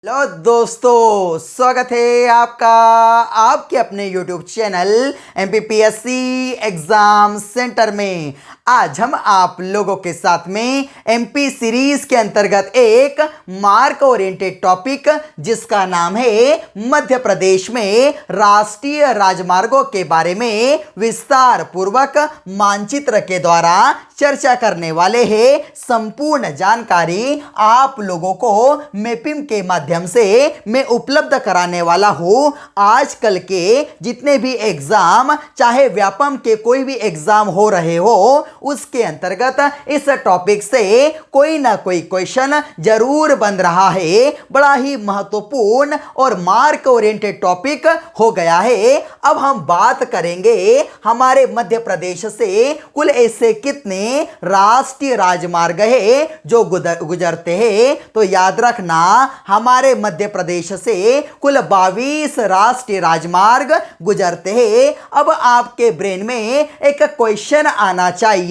Hello दोस्तों, स्वागत है आपका आपके अपने YouTube channel MPPSC exam centre में। आज हम आप लोगों के साथ में MP सीरीज के अंतर्गत एक मार्क ओरिएंटेड टॉपिक जिसका नाम है मध्य प्रदेश में राष्ट्रीय राजमार्गों के बारे में विस्तार पूर्वक मानचित्र के द्वारा चर्चा करने वाले हैं। संपूर्ण जानकारी आप लोगों को मैपिंग के माध्यम से मैं उपलब्ध कराने वाला हूं। आजकल के जितने भी एग्जाम, चाहे व्यापम के कोई भी एग्जाम हो रहे हो, उसके अंतर्गत इस टॉपिक से कोई ना कोई क्वेश्चन जरूर बन रहा है। बड़ा ही महत्वपूर्ण और मार्क ओरिएंटेड टॉपिक हो गया है। अब हम बात करेंगे हमारे मध्य प्रदेश से कुल ऐसे कितने राष्ट्रीय राजमार्ग है जो गुजरते हैं। तो याद रखना, हमारे मध्य प्रदेश से कुल 22 राष्ट्रीय राजमार्ग गुजरते हैं। अब आपके ब्रेन में एक क्वेश्चन आना चाहिए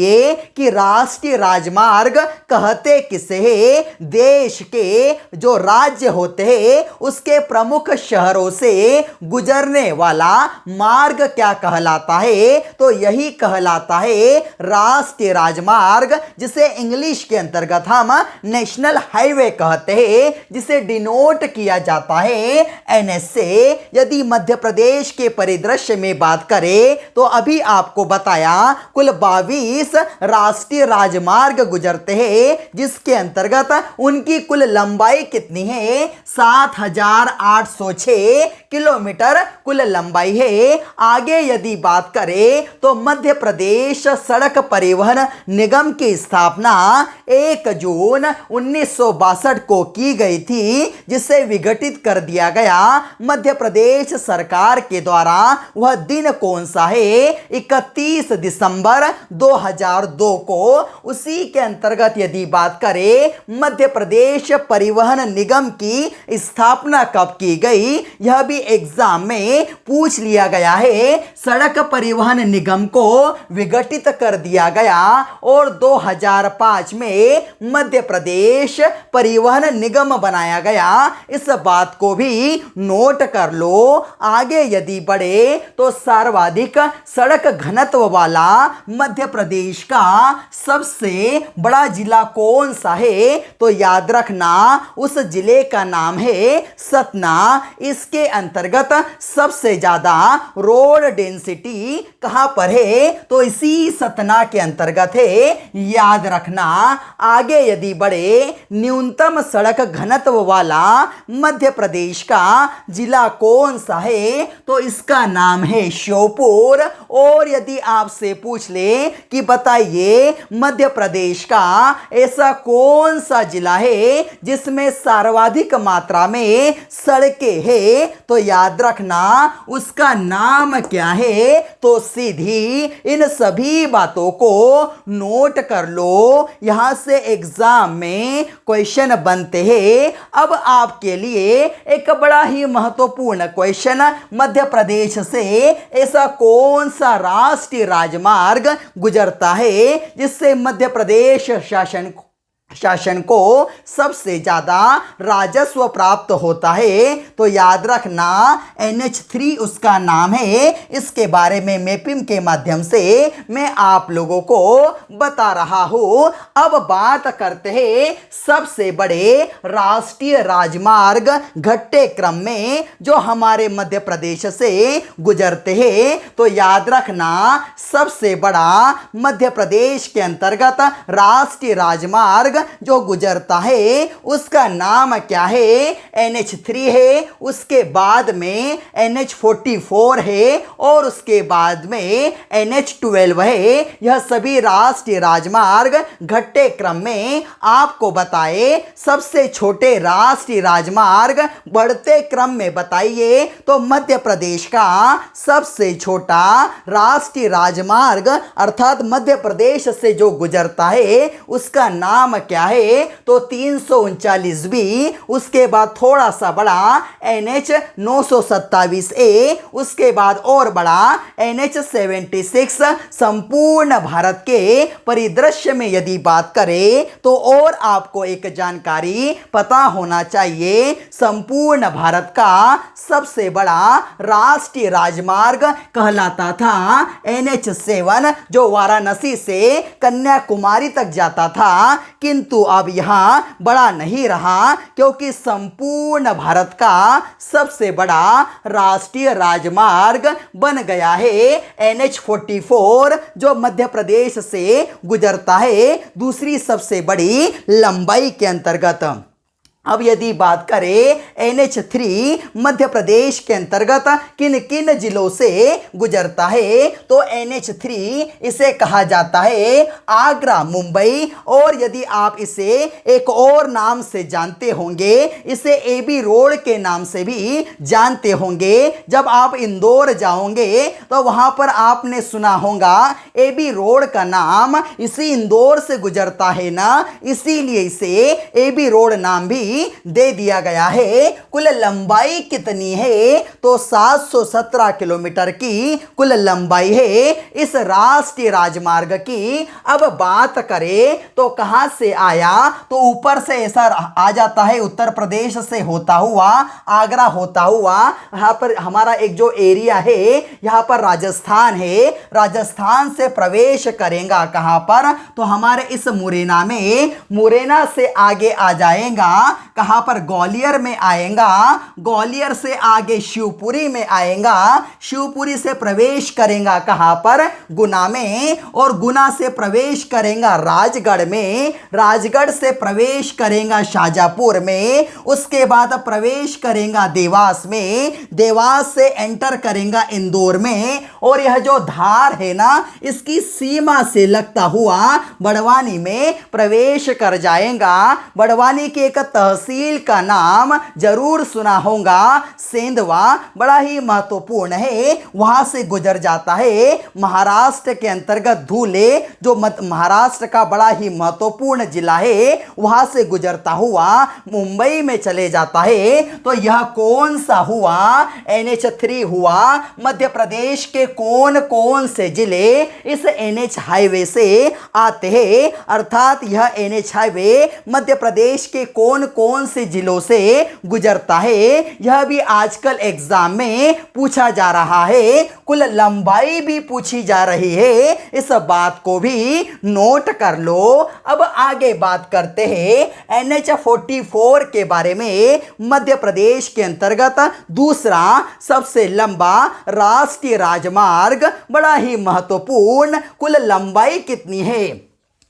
कि राष्ट्रीय राजमार्ग कहते किसे हैं। देश के जो राज्य होते हैं उसके प्रमुख शहरों से गुजरने वाला मार्ग क्या कहलाता है? तो यही कहलाता है राष्ट्रीय राजमार्ग, जिसे इंग्लिश के अंतर्गत हम नेशनल हाईवे कहते हैं, जिसे डिनोट किया जाता है NH से। यदि मध्य प्रदेश के परिदृश्य में बात करें तो अभी आपको बताया कुल 22 राष्ट्रीय राजमार्ग गुजरते हैं, जिसके अंतर्गत उनकी कुल लंबाई कितनी है? 7,806 किलोमीटर कुल लंबाई है। आगे यदि बात करें तो मध्य प्रदेश सड़क परिवहन निगम की स्थापना 1 जून 1962 को की गई थी, जिसे विघटित कर दिया गया। मध्य प्रदेश सरकार के द्वारा वह दिन कौन सा है? 31 दिसंबर 2002 को। उसी के अंतर्गत यदि बात करें मध्य प्रदेश परिवहन निगम की स्थापना कब की गई, यह भी एग्जाम में पूछ लिया गया है। सड़क परिवहन निगम को विघटित कर दिया गया और 2005 में मध्य प्रदेश परिवहन निगम बनाया गया। इस बात को भी नोट कर लो। आगे यदि बढ़े तो सर्वाधिक सड़क घनत्व वाला मध्य प्रदेश का सबसे बड़ा जिला कौन सा है? तो याद रखना, उस जिले का नाम है सतना। इसके अंतर्गत सबसे ज्यादा रोड डेंसिटी कहां पर है? तो इसी सतना के अंतर्गत है, याद रखना। आगे यदि बढ़े, न्यूनतम सड़क घनत्व वाला मध्य प्रदेश का जिला कौन सा है? तो इसका नाम है श्योपुर। और यदि आपसे पूछ ले कि बताइए मध्य प्रदेश का ऐसा कौन सा जिला है जिसमें सर्वाधिक मात्रा में सड़कें हैं, तो याद रखना उसका नाम क्या है? तो सीधी इन सभी बातों को नोट कर लो, यहां से एग्जाम में क्वेश्चन बनते हैं। अब आपके लिए एक बड़ा ही महत्वपूर्ण क्वेश्चन, मध्य प्रदेश से ऐसा कौन सा राष्ट्रीय राजमार्ग गुजरता है जिससे मध्य प्रदेश शासन को सबसे ज्यादा राजस्व प्राप्त होता है? तो याद रखना NH3 उसका नाम है। इसके बारे में मैपिंग के माध्यम से मैं आप लोगों को बता रहा हूं। अब बात करते हैं सबसे बड़े राष्ट्रीय राजमार्ग घटते क्रम में जो हमारे मध्य प्रदेश से गुजरते हैं। तो याद रखना, सबसे बड़ा मध्य प्रदेश के अंतर्गत राष्ट्रीय राजमार्ग जो गुजरता है उसका नाम क्या है? NH3 है। उसके बाद में NH44 है और उसके बाद में NH12 है। यह सभी राष्ट्रीय राजमार्ग घटते क्रम में आपको बताए। सबसे छोटे राष्ट्रीय राजमार्ग बढ़ते क्रम में बताइए तो मध्य प्रदेश का सबसे छोटा राष्ट्रीय राजमार्ग अर्थात मध्य प्रदेश से जो गुजरता है उसका नाम क्या है तो 339 बी, उसके बाद थोड़ा सा बड़ा NH 927 ए, उसके बाद और बड़ा NH 76। संपूर्ण भारत के परिदृश्य में यदि बात करें तो और आपको एक जानकारी पता होना चाहिए, संपूर्ण भारत का सबसे बड़ा राष्ट्रीय राजमार्ग कहलाता था NH 7, जो वाराणसी से कन्याकुमारी तक जाता था, किंतु अब यहां बड़ा नहीं रहा क्योंकि संपूर्ण भारत का सबसे बड़ा राष्ट्रीय राजमार्ग बन गया है NH 44, जो मध्य प्रदेश से गुजरता है दूसरी सबसे बड़ी लंबाई के अंतर्गत। अब यदि बात करें NH 3 मध्य प्रदेश के अंतर्गत किन किन जिलों से गुजरता है तो NH 3 इसे कहा जाता है आगरा मुंबई, और यदि आप इसे एक और नाम से जानते होंगे, इसे AB रोड के नाम से भी जानते होंगे। जब आप इंदौर जाओगे तो वहां पर आपने सुना होगा AB रोड का नाम इसी इंदौर से गुजरता है ना, इसीलिए इसे AB रोड नाम भी दे दिया गया है। कुल लंबाई कितनी है तो 717 किलोमीटर की कुल लंबाई है इस राष्ट्रीय राजमार्ग की। अब बात करें तो कहां से आया तो ऊपर से ऐसा आ जाता है, उत्तर प्रदेश से होता हुआ, आगरा होता हुआ, यहां पर हमारा एक जो एरिया है यहां पर राजस्थान है, राजस्थान से प्रवेश करेगा कहां पर तो हमारे इस मुरैना में, मुरैना से आगे आ जाएगा कहां पर ग्वालियर में आएगा, ग्वालियर से आगे शिवपुरी में आएगा, शिवपुरी से प्रवेश करेगा कहां पर गुना में, और गुना से प्रवेश करेगा राजगढ़ में, राजगढ़ से प्रवेश करेगा शाजापुर में, उसके बाद प्रवेश करेगा देवास में, देवास से एंटर करेगा इंदौर में, और यह जो धार है ना इसकी सीमा से लगता हुआ बड़वानी में प्रवेश कर जाएगा। बड़वानी की एक तहसील का नाम जरूर सुना होगा सेंधवा, बड़ा ही महत्वपूर्ण है, वहां से गुजर जाता है महाराष्ट्र के अंतर्गत धुले, जो महाराष्ट्र का बड़ा ही महत्वपूर्ण जिला है, वहां से गुजरता हुआ मुंबई में चले जाता है। तो यह कौन सा हुआ NH 3 हुआ, मध्य प्रदेश के कौन कौन से जिले इस NH हाईवे से आते हैं, अर्थात यह NH हाईवे मध्य प्रदेश के कौन कौन से जिलों से गुजरता है, यह भी आजकल एग्जाम में पूछा जा रहा है। कुल लंबाई भी पूछी जा रही है, इस बात को भी नोट कर लो। अब आगे बात करते हैं NH 44 के बारे में, मध्य प्रदेश के अंतर्गत दूसरा सबसे लंबा राष्ट्रीय राजमार्ग, बड़ा ही महत्वपूर्ण। कुल लंबाई कितनी है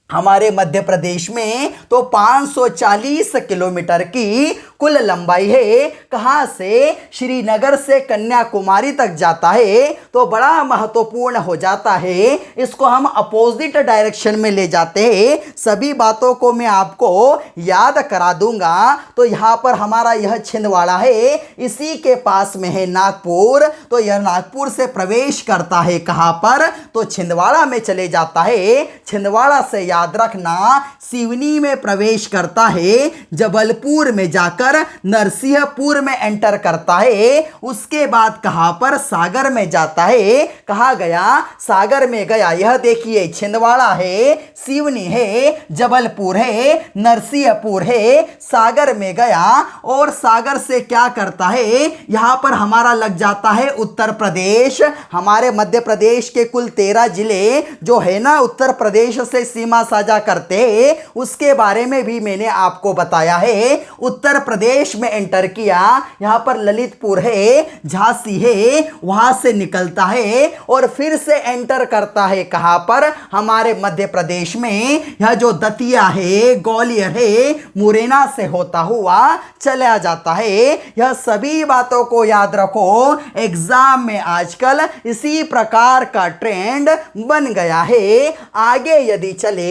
हमारे मध्य प्रदेश में तो 540 किलोमीटर की कुल लंबाई है। कहां से श्रीनगर से कन्याकुमारी तक जाता है तो बड़ा महत्वपूर्ण हो जाता है, इसको हम अपोजिट डायरेक्शन में ले जाते हैं। सभी बातों को मैं आपको याद करा दूंगा। तो यहां पर हमारा यह छिंदवाड़ा है, इसी के पास में है नागपुर, तो यह नागपुर से प्रवेश करता है कहां पर तो छिंदवाड़ा में चले जाता है। छिंदवाड़ा से याद रखना सिवनी में प्रवेश करता है, जबलपुर में जाकर नरसिंहपुर में एंटर करता है, उसके बाद कहां पर सागर में जाता है। कहा गया सागर में गया, यह देखिए छिंदवाड़ा है, सिवनी है, जबलपुर है, नरसिंहपुर है, सागर में गया, और सागर से क्या करता है यहां पर हमारा लग जाता है उत्तर प्रदेश। हमारे मध्य प्रदेश के कुल 13 जिले जो है ना उत्तर प्रदेश से सीमा साझा करते हैं, उसके बारे में भी मैंने आपको बताया है। उत्तर प्रदेश में एंटर किया, यहां पर ललितपुर है, झांसी है, वहां से निकलता है और फिर से एंटर करता है कहां पर हमारे मध्य प्रदेश में। यह जो दतिया है, ग्वालियर है, मुरैना से होता हुआ चला जाता है। यह सभी बातों को याद रखो, एग्जाम में आजकल इसी प्रकार का ट्रेंड बन गया है। आगे यदि चले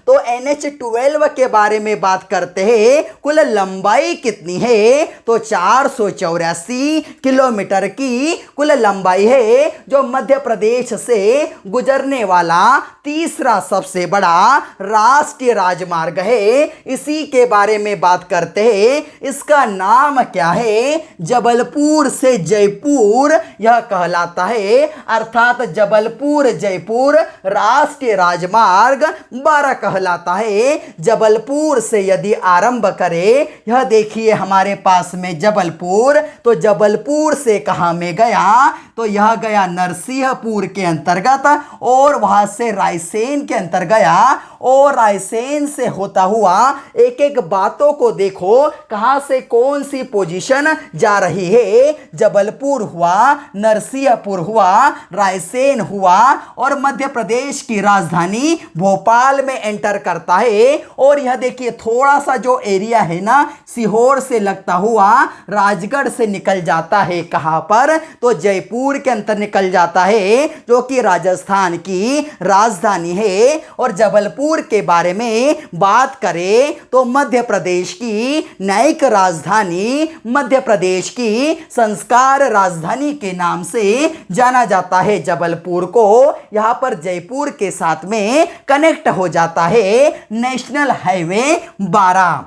तो NH12 के बारे में बात करते हैं, कुल लंबाई कितनी है, तो 484 किलोमीटर की कुल लंबाई है, जो मध्य प्रदेश से गुजरने वाला तीसरा सबसे बड़ा राष्ट्रीय राजमार्ग है। इसी के बारे में बात करते हैं, इसका नाम क्या है, जबलपुर से जयपुर यह कहलाता है, अर्थात जबलपुर जयपुर राष्ट्रीय राजमार्ग 12 कहलाता है। जबलपुर से यदि आरंभ करें, यह देखिए हमारे पास में जबलपुर, तो जबलपुर से कहां में गया, तो यह गया नरसिंहपुर के अंतर्गत और वहां से रायसेन के अंतर्गत गया, और रायसेन से होता हुआ एक एक बातों को देखो कहां से कौन सी पोजीशन जा रही है। जबलपुर हुआ, नरसिंहपुर हुआ, रायसेन हुआ और मध्य प्रदेश की राजधानी भोपाल में एंटर करता है। और यह देखिए थोड़ा सा जो एरिया है ना, सीहोर से लगता हुआ राजगढ़ से निकल जाता है, कहां पर, तो जयपुर के अंदर निकल जाता है, जो कि राजस्थान की राजधानी है। और जबलपुर के बारे में बात करें तो मध्य प्रदेश की न्यायिक राजधानी, मध्य प्रदेश की संस्कार राजधानी के नाम से जाना जाता है जबलपुर को। यहां पर जयपुर के साथ में कनेक्ट हो जाता है नेशनल हाईवे 12।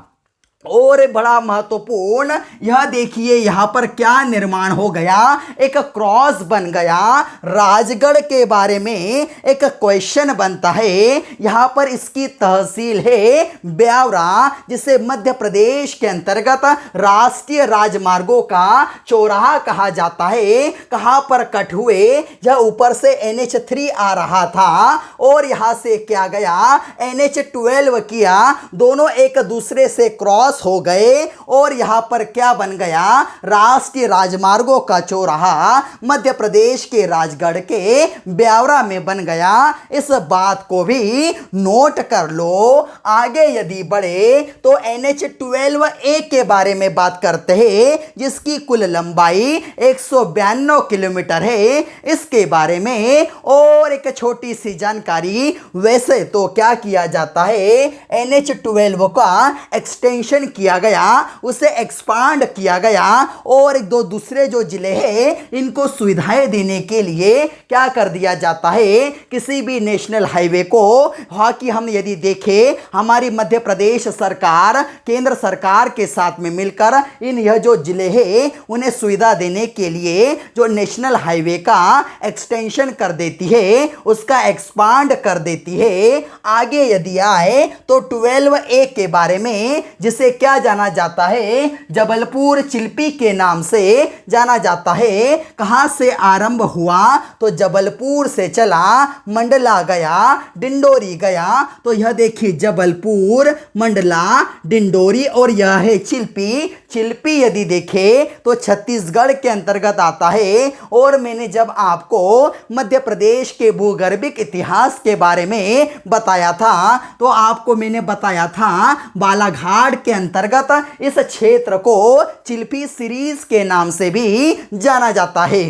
और बड़ा महत्वपूर्ण, यह देखिए यहां पर क्या निर्माण हो गया, एक क्रॉस बन गया। राजगढ़ के बारे में एक क्वेश्चन बनता है, यहां पर इसकी तहसील है ब्यावरा, जिसे मध्य प्रदेश के अंतर्गत राष्ट्रीय राजमार्गों का चौराहा कहा जाता है। कहां पर कट हुए, यह ऊपर से NH3 आ रहा था और यहां से क्या गया, NH12 किया, दोनों एक दूसरे से क्रॉस हो गए और यहां पर क्या बन गया, राष्ट्रीय राजमार्गों का चौराहा मध्य प्रदेश के राजगढ़ के ब्यावरा में बन गया। इस बात को भी नोट कर लो। आगे यदि बढ़े तो NH12A के बारे में बात करते हैं, जिसकी कुल लंबाई 192 किलोमीटर है। इसके बारे में और एक छोटी सी जानकारी, वैसे तो क्या किया जाता है, NH12 का एक्सटेंशन किया गया, उसे एक्सपांड किया गया और एक दो दूसरे जो जिले हैं इनको सुविधाएं देने के लिए क्या कर दिया जाता है, किसी भी नेशनल हाईवे को, हालांकि हम यदि देखें हमारी मध्य प्रदेश सरकार केंद्र सरकार के साथ में मिलकर इन यह जो जिले हैं उन्हें सुविधा देने के लिए जो नेशनल हाईवे का एक्सटेंशन कर देती है, उसका एक्सपांड कर देती है। आगे यदि आए तो 12A के बारे में, जिसे क्या जाना जाता है, जबलपुर चिल्पी के नाम से जाना जाता है। कहां से आरंभ हुआ, तो जबलपुर से चला, मंडला गया, डिंडोरी गया, तो यह देखिए जबलपुर, मंडला, डिंडोरी और यह है चिल्पी। चिल्पी यदि देखें तो छत्तीसगढ़ के अंतर्गत आता है। और मैंने जब आपको मध्य प्रदेश के भूगर्भिक इतिहास के बारे में बताया था, तो आपको मैंने बताया था बालाघाट के अंतर्गत इस क्षेत्र को चिल्पी सीरीज के नाम से भी जाना जाता है।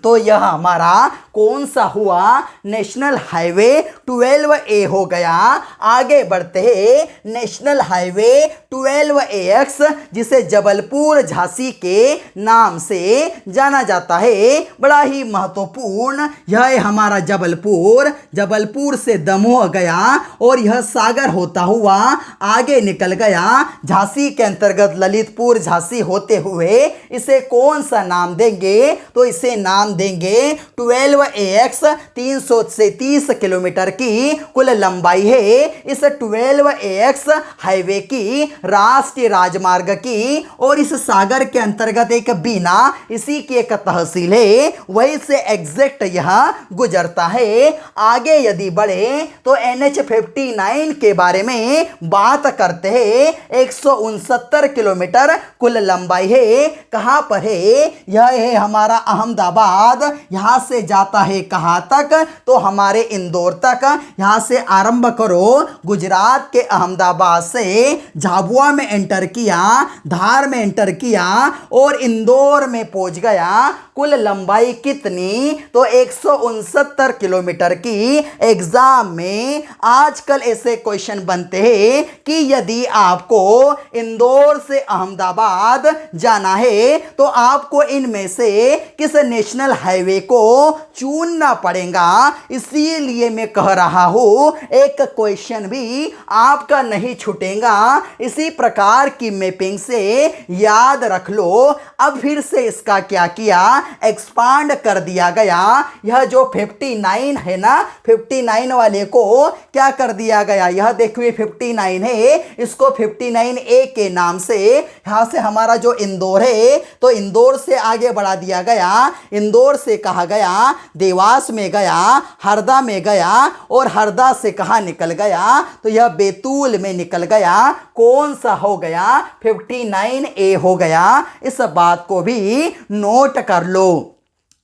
तो यह हमारा कौन सा हुआ, नेशनल हाईवे 12A हो गया। आगे बढ़ते हैं, नेशनल हाईवे 12AX, जिसे जबलपुर झांसी के नाम से जाना जाता है। बड़ा ही महत्वपूर्ण, यह है हमारा जबलपुर, जबलपुर से दमोह गया और यह सागर होता हुआ आगे निकल गया, झांसी के अंतर्गत ललितपुर झांसी होते हुए इसे कौन सा नाम देंगे, तो इसे नाम देंगे 12AX। 330 किलोमीटर की कुल लंबाई है इस 12AX हाईवे की, राष्ट्रीय राजमार्ग की। और इस सागर के अंतर्गत एक बीना, इसी की एक तहसील है, वहीं से एग्जैक्ट यह गुजरता है। आगे यदि बढ़े तो NH59 के बारे में बात करते हैं। 169 किलोमीटर कुल लंबाई है। कहां पर है, यह है हमारा अहमदाबाद। यहाँ से जाता है कहाँ तक, तो हमारे इंदौर तक। यहाँ से आरंभ करो, गुजरात के अहमदाबाद से झाबुआ में एंटर किया, धार में एंटर किया और इंदौर में पहुंच गया। कुल लंबाई कितनी, तो 169 किलोमीटर की। एग्जाम में आजकल ऐसे क्वेश्चन बनते हैं कि यदि आपको इंदौर से अहमदाबाद जाना है तो आपको इनमें से किस नेशनल हाईवे को चुनना पड़ेगा। इसीलिए मैं कह रहा हूं एक क्वेश्चन भी आपका नहीं छूटेगा। इसी प्रकार की मैपिंग से याद रख लो। अब फिर से इसका क्या किया, एक्सपांड कर दिया गया। यह जो 59 है ना, 59 वाले को क्या कर दिया गया, यह देखिए 59 है, इसको 59A के नाम से यहां से हमारा जो इंदौर है तो इंदौर से आगे बढ़ा दिया गया। इंदौर से कहा गया देवास में गया, हरदा में गया और हरदा से कहा निकल गया, तो यह बैतूल में निकल गया। कौन सा हो गया, 59A हो गया। इस बात को भी नोट कर लो।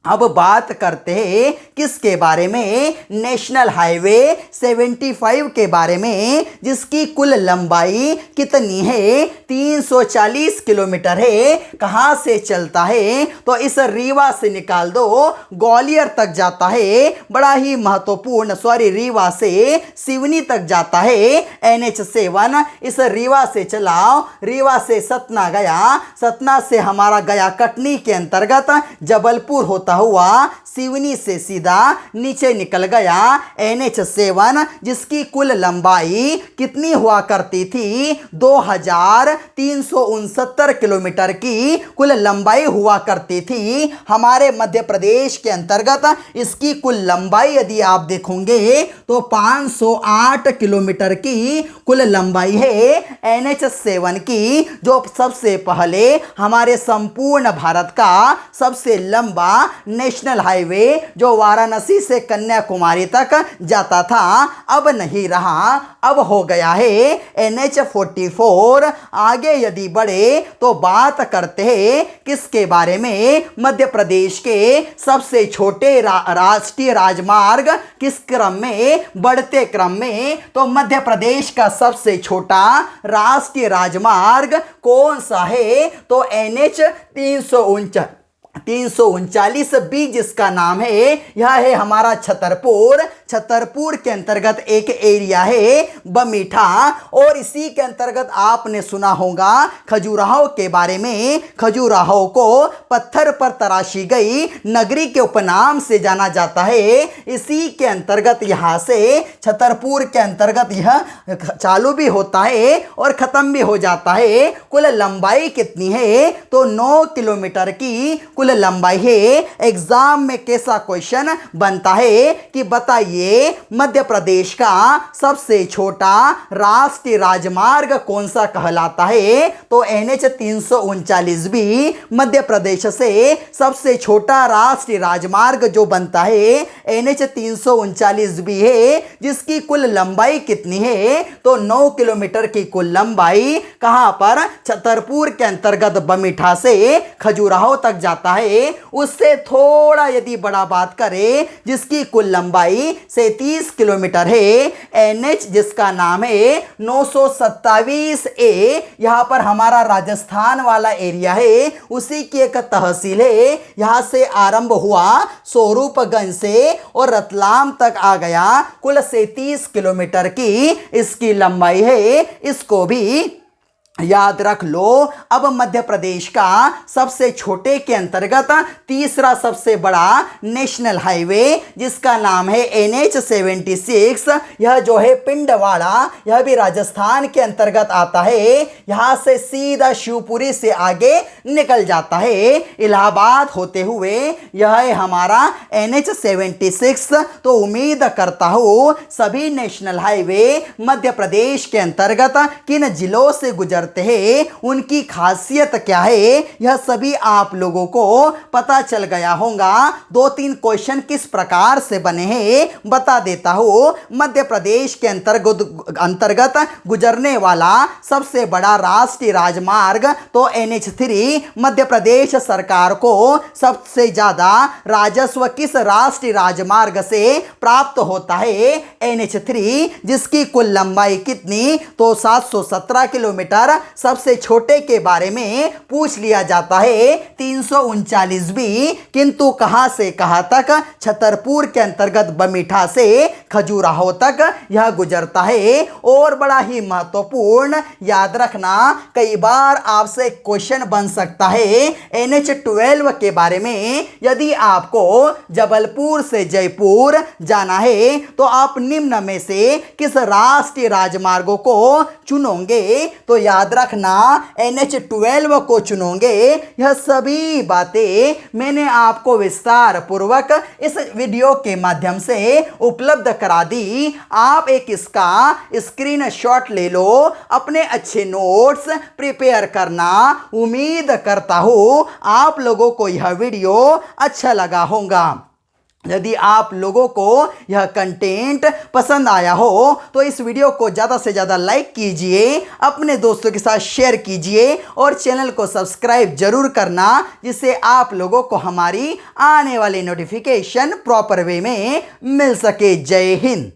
अब बात करते हैं किसके बारे में, नेशनल हाईवे 75 के बारे में, जिसकी कुल लंबाई कितनी है, 340 किलोमीटर है। कहाँ से चलता है, तो इस रीवा से निकाल दो, ग्वालियर तक जाता है। बड़ा ही महत्वपूर्ण, रीवा से सिवनी तक जाता है। NH7 इस रीवा से चलाओ, रीवा से सतना गया, सतना से हमारा गया कटनी के अंतर्गत, जबलपुर होता हुआ सिवनी से सीधा नीचे निकल गया। NH7 जिसकी कुल लंबाई कितनी हुआ करती थी, 2369 किलोमीटर की कुल लंबाई हुआ करती थी। हमारे मध्य प्रदेश के अंतर्गत इसकी कुल लंबाई यदि आप देखोगे तो 508 किलोमीटर की कुल लंबाई है NH7 की, जो सबसे पहले हमारे संपूर्ण भारत का सबसे लंबा नेशनल हाईवे जो वाराणसी से कन्याकुमारी तक जाता था, अब नहीं रहा, अब हो गया है NH44। आगे यदि बढ़े तो बात करते हैं किसके बारे में, मध्य प्रदेश के सबसे छोटे राष्ट्रीय राजमार्ग किस क्रम में, बढ़ते क्रम में, तो मध्य प्रदेश का सबसे छोटा राष्ट्रीय राजमार्ग कौन सा है, तो NH 339B जिसका नाम है, यह है हमारा छतरपुर। छतरपुर के अंतर्गत एक एरिया है बमीठा, और इसी के अंतर्गत आपने सुना होगा खजुराहो के बारे में। खजुराहो को पत्थर पर तराशी गई नगरी के उपनाम से जाना जाता है। इसी के अंतर्गत यहाँ से छतरपुर के अंतर्गत यह चालू भी होता है और खत्म भी हो जाता है। कुल लंबाई कितनी है, तो 9 किलोमीटर की कुल लंबाई है। एग्जाम में कैसा क्वेश्चन बनता है कि बताइए मध्य प्रदेश का सबसे छोटा राष्ट्रीय राजमार्ग कौन सा कहलाता है, तो NH 339B मध्य प्रदेश से सबसे छोटा राष्ट्रीय राजमार्ग जो बनता है NH 339B है, जिसकी कुल लंबाई कितनी है, तो 9 किलोमीटर की कुल लंबाई। कहां पर, छतरपुर के अंतर्गत बमीठा से खजुराहो तक जाता है। उससे थोड़ा यदि बड़ा बात करें, जिसकी कुल लंबाई 37 किलोमीटर है, NH जिसका नाम है 927A, यहां पर हमारा राजस्थान वाला एरिया है, उसी की एक तहसील है। यहां से आरंभ हुआ स्वरूपगंज से और रतलाम तक आ गया। कुल 37 किलोमीटर की इसकी लंबाई है, इसको भी याद रख लो। अब मध्य प्रदेश का सबसे छोटे के अंतर्गत तीसरा सबसे बड़ा नेशनल हाईवे जिसका नाम है NH 76, यह जो है पिंडवाड़ा, यह भी राजस्थान के अंतर्गत आता है। यहां से सीधा शिवपुरी से आगे निकल जाता है इलाहाबाद होते हुए। यह है हमारा NH 76। तो उम्मीद करता हूं सभी नेशनल हाईवे मध्य प्रदेश के अंतर्गत किन जिलों से गुजर गुजरते हैं उनकी खासियत क्या है, यह सभी आप लोगों को पता चल गया होगा। 2-3 क्वेश्चन किस प्रकार से बने हैं बता देता हूँ। मध्य प्रदेश के अंतर्गत गुजरने वाला सबसे बड़ा राष्ट्रीय राजमार्ग तो NH3। मध्य प्रदेश सरकार को सबसे ज्यादा राजस्व किस राष्ट्रीय राजमार्ग से प्राप्त होता है, NH3, जिसकी कुल लंबाई कितनी तो 717 किलोमीटर। सबसे छोटे के बारे में पूछ लिया जाता है 339 भी, किंतु कहां से कहां तक, छतरपुर के अंतर्गत बमीठा से खजुराहो तक यह गुजरता है। और बड़ा ही महत्वपूर्ण याद रखना, कई बार आपसे क्वेश्चन बन सकता है NH12 के बारे में। यदि आपको जबलपुर से जयपुर जाना है तो आप निम्न में से किस राष्ट्रीय राजमार्गों को चुनोगे, तो याद रखना NH12 को चुनोगे। यह सभी बातें मैंने आपको विस्तार पूर्वक इस वीडियो के माध्यम से उपलब्ध करा दी। आप एक इसका स्क्रीनशॉट ले लो, अपने अच्छे नोट्स प्रिपेयर करना। उम्मीद करता हूं आप लोगों को यह वीडियो अच्छा लगा होगा। यदि आप लोगों को यह कंटेंट पसंद आया हो तो इस वीडियो को ज़्यादा से ज़्यादा लाइक कीजिए, अपने दोस्तों के साथ शेयर कीजिए और चैनल को सब्सक्राइब जरूर करना, जिससे आप लोगों को हमारी आने वाली नोटिफिकेशन प्रॉपर वे में मिल सके। जय हिंद।